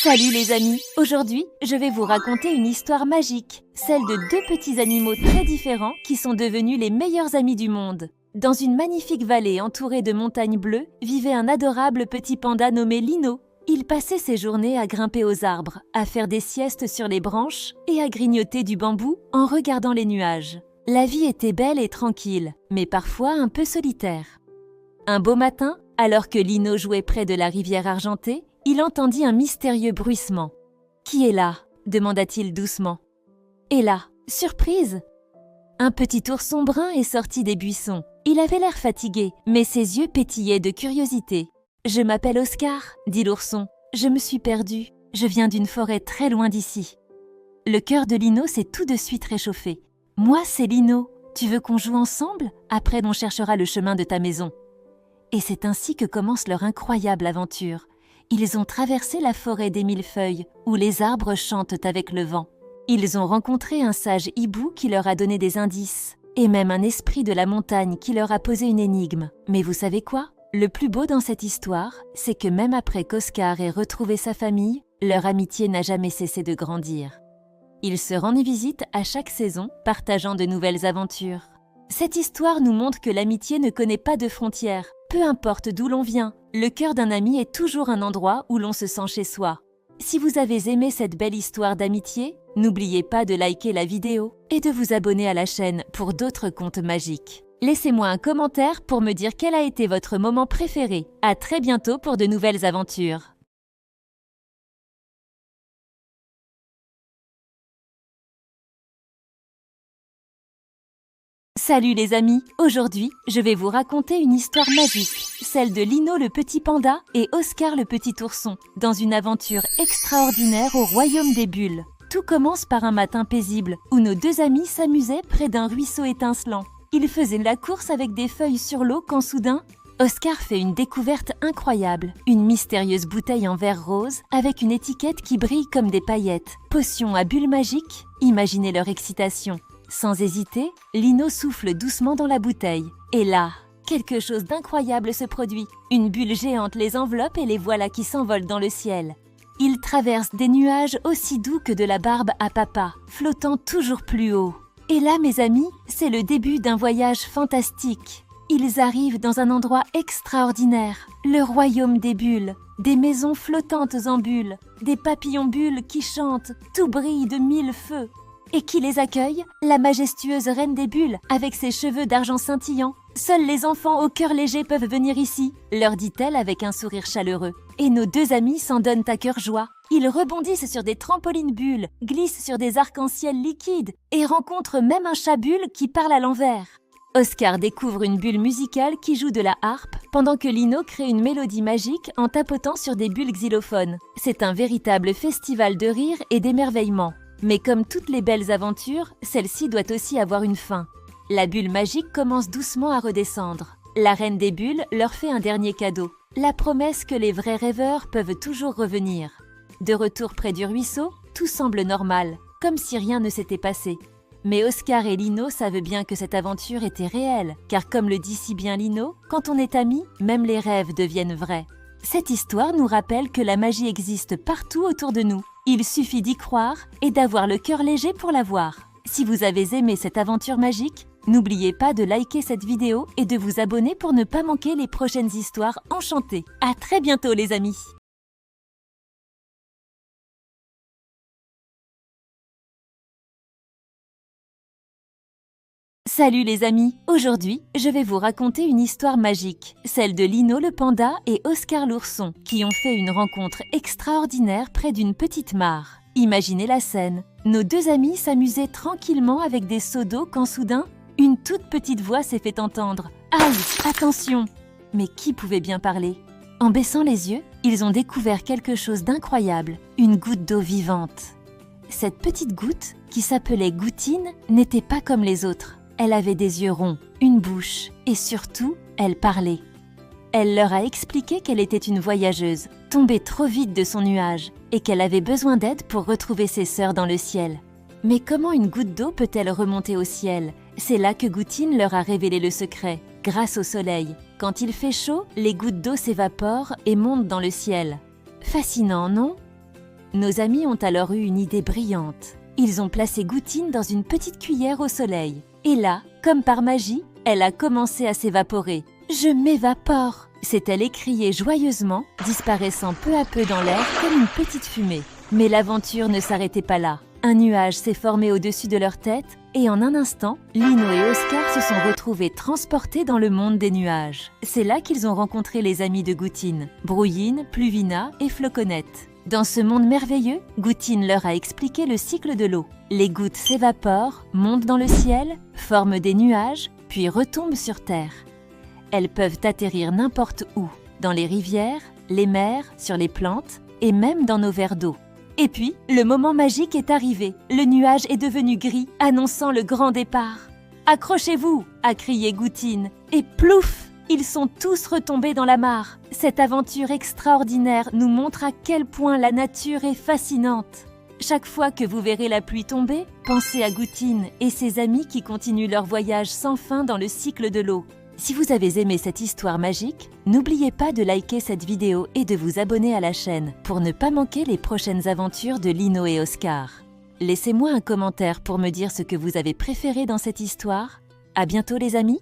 Salut les amis! Aujourd'hui, je vais vous raconter une histoire magique, celle de deux petits animaux très différents qui sont devenus les meilleurs amis du monde. Dans une magnifique vallée entourée de montagnes bleues, vivait un adorable petit panda nommé Lino. Il passait ses journées à grimper aux arbres, à faire des siestes sur les branches et à grignoter du bambou en regardant les nuages. La vie était belle et tranquille, mais parfois un peu solitaire. Un beau matin, alors que Lino jouait près de la rivière argentée, il entendit un mystérieux bruissement. « Qui est là ?» demanda-t-il doucement. Et là, surprise! Un petit ourson brun est sorti des buissons. Il avait l'air fatigué, mais ses yeux pétillaient de curiosité. « Je m'appelle Oscar, » dit l'ourson. « Je me suis perdu. Je viens d'une forêt très loin d'ici. » Le cœur de Lino s'est tout de suite réchauffé. « Moi, c'est Lino. Tu veux qu'on joue ensemble? Après, on cherchera le chemin de ta maison. » Et c'est ainsi que commence leur incroyable aventure. Ils ont traversé la forêt des millefeuilles, où les arbres chantent avec le vent. Ils ont rencontré un sage hibou qui leur a donné des indices, et même un esprit de la montagne qui leur a posé une énigme. Mais vous savez quoi? Le plus beau dans cette histoire, c'est que même après qu'Oscar ait retrouvé sa famille, leur amitié n'a jamais cessé de grandir. Ils se rendent visite à chaque saison, partageant de nouvelles aventures. Cette histoire nous montre que l'amitié ne connaît pas de frontières. Peu importe d'où l'on vient, le cœur d'un ami est toujours un endroit où l'on se sent chez soi. Si vous avez aimé cette belle histoire d'amitié, n'oubliez pas de liker la vidéo et de vous abonner à la chaîne pour d'autres contes magiques. Laissez-moi un commentaire pour me dire quel a été votre moment préféré. À très bientôt pour de nouvelles aventures. Salut les amis! Aujourd'hui, je vais vous raconter une histoire magique, celle de Lino le petit panda et Oscar le petit ourson, dans une aventure extraordinaire au royaume des bulles. Tout commence par un matin paisible, où nos deux amis s'amusaient près d'un ruisseau étincelant. Ils faisaient la course avec des feuilles sur l'eau quand soudain, Oscar fait une découverte incroyable, une mystérieuse bouteille en verre rose avec une étiquette qui brille comme des paillettes. Potion à bulles magiques, imaginez leur excitation. Sans hésiter, Lino souffle doucement dans la bouteille. Et là, quelque chose d'incroyable se produit. Une bulle géante les enveloppe et les voilà qui s'envolent dans le ciel. Ils traversent des nuages aussi doux que de la barbe à papa, flottant toujours plus haut. Et là, mes amis, c'est le début d'un voyage fantastique. Ils arrivent dans un endroit extraordinaire, le royaume des bulles. Des maisons flottantes en bulles, des papillons bulles qui chantent, tout brille de mille feux. Et qui les accueille? La majestueuse reine des bulles, avec ses cheveux d'argent scintillant. Seuls les enfants au cœur léger peuvent venir ici, leur dit-elle avec un sourire chaleureux. Et nos deux amis s'en donnent à cœur joie. Ils rebondissent sur des trampolines bulles, glissent sur des arcs-en-ciel liquides et rencontrent même un chat bulle qui parle à l'envers. Oscar découvre une bulle musicale qui joue de la harpe, pendant que Lino crée une mélodie magique en tapotant sur des bulles xylophones. C'est un véritable festival de rire et d'émerveillement. Mais comme toutes les belles aventures, celle-ci doit aussi avoir une fin. La bulle magique commence doucement à redescendre. La reine des bulles leur fait un dernier cadeau, la promesse que les vrais rêveurs peuvent toujours revenir. De retour près du ruisseau, tout semble normal, comme si rien ne s'était passé. Mais Oscar et Lino savent bien que cette aventure était réelle, car comme le dit si bien Lino, quand on est amis, même les rêves deviennent vrais. Cette histoire nous rappelle que la magie existe partout autour de nous. Il suffit d'y croire et d'avoir le cœur léger pour la voir. Si vous avez aimé cette aventure magique, n'oubliez pas de liker cette vidéo et de vous abonner pour ne pas manquer les prochaines histoires enchantées. À très bientôt les amis! Salut les amis! Aujourd'hui, je vais vous raconter une histoire magique, celle de Lino le panda et Oscar l'ourson, qui ont fait une rencontre extraordinaire près d'une petite mare. Imaginez la scène. Nos deux amis s'amusaient tranquillement avec des seaux d'eau quand soudain, une toute petite voix s'est fait entendre. « Aïe! Attention !» Mais qui pouvait bien parler? En baissant les yeux, ils ont découvert quelque chose d'incroyable, une goutte d'eau vivante. Cette petite goutte, qui s'appelait Goutine, n'était pas comme les autres. Elle avait des yeux ronds, une bouche et surtout, elle parlait. Elle leur a expliqué qu'elle était une voyageuse, tombée trop vite de son nuage et qu'elle avait besoin d'aide pour retrouver ses sœurs dans le ciel. Mais comment une goutte d'eau peut-elle remonter au ciel? C'est là que Goutine leur a révélé le secret, grâce au soleil. Quand il fait chaud, les gouttes d'eau s'évaporent et montent dans le ciel. Fascinant, non? Nos amis ont alors eu une idée brillante. Ils ont placé Goutine dans une petite cuillère au soleil. Et là, comme par magie, elle a commencé à s'évaporer. « Je m'évapore !» s'est-elle écriée joyeusement, disparaissant peu à peu dans l'air comme une petite fumée. Mais l'aventure ne s'arrêtait pas là. Un nuage s'est formé au-dessus de leur tête et en un instant, Lino et Oscar se sont retrouvés transportés dans le monde des nuages. C'est là qu'ils ont rencontré les amis de Goutine, Brouilline, Pluvina et Floconnette. Dans ce monde merveilleux, Goutine leur a expliqué le cycle de l'eau. Les gouttes s'évaporent, montent dans le ciel, forment des nuages, puis retombent sur terre. Elles peuvent atterrir n'importe où, dans les rivières, les mers, sur les plantes et même dans nos verres d'eau. Et puis, le moment magique est arrivé. Le nuage est devenu gris, annonçant le grand départ. « Accrochez-vous !» a crié Goutine. Et plouf ! Ils sont tous retombés dans la mare. Cette aventure extraordinaire nous montre à quel point la nature est fascinante. Chaque fois que vous verrez la pluie tomber, pensez à Goutine et ses amis qui continuent leur voyage sans fin dans le cycle de l'eau. Si vous avez aimé cette histoire magique, n'oubliez pas de liker cette vidéo et de vous abonner à la chaîne pour ne pas manquer les prochaines aventures de Lino et Oscar. Laissez-moi un commentaire pour me dire ce que vous avez préféré dans cette histoire. À bientôt les amis!